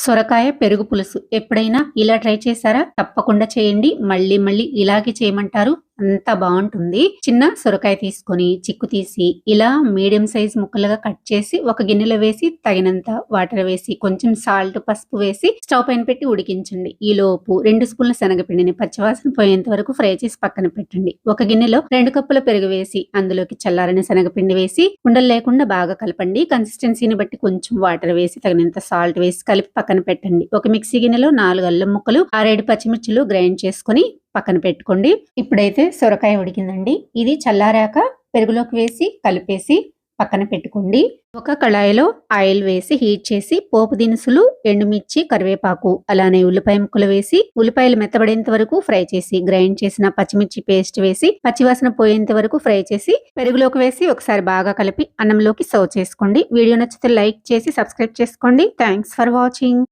సొరకాయ పెరుగు పులుసు ఎప్పుడైనా ఇలా ట్రై చేశారా? తప్పకుండా చేయండి. మళ్ళీ మళ్ళీ ఇలాగే చేయమంటారు. అంత బావుంటుంది. చిన్న సొరకాయ తీసుకొని చిక్కు తీసి ఇలా మీడియం సైజ్ ముక్కలుగా కట్ చేసి ఒక గిన్నెలో వేసి తగినంత వాటర్ వేసి కొంచెం సాల్ట్, పసుపు వేసి స్టవ్ పైన పెట్టి ఉడికించండి. ఈలోపు 2 స్పూన్ల శనగపిండిని పచ్చివాసన పోయేంత వరకు ఫ్రై చేసి పక్కన పెట్టండి. ఒక గిన్నెలో 2 కప్పుల పెరుగు వేసి అందులోకి చల్లారిన శనగపిండి వేసి ఉండలు లేకుండా బాగా కలపండి. కన్సిస్టెన్సీని బట్టి కొంచెం వాటర్ వేసి తగినంత సాల్ట్ వేసి కలిపి పక్కన పెట్టండి. ఒక మిక్సీ గిన్నెలో 4 అల్లం ముక్కలు, 6-7 పచ్చిమిర్చిలు గ్రైండ్ చేసుకొని పక్కన పెట్టుకోండి. ఇప్పుడైతే సొరకాయ ఉడికిందండి. ఇది చల్లారాక పెరుగులోకి వేసి కలిపేసి పక్కన పెట్టుకోండి. ఒక కళాయిలో ఆయిల్ వేసి హీట్ చేసి పోపు దినుసులు, ఎండుమిర్చి, కరివేపాకు అలానే ఉల్లిపాయ ముక్కలు వేసి ఉల్లిపాయలు మెత్తబడేంత వరకు ఫ్రై చేసి గ్రైండ్ చేసిన పచ్చిమిర్చి పేస్ట్ వేసి పచ్చివాసన పోయేంత వరకు ఫ్రై చేసి పెరుగులోకి వేసి ఒకసారి బాగా కలిపి అన్నంలోకి సర్వ్ చేసుకోండి. వీడియో నచ్చితే లైక్ చేసి సబ్స్క్రైబ్ చేసుకోండి. Thanks for watching.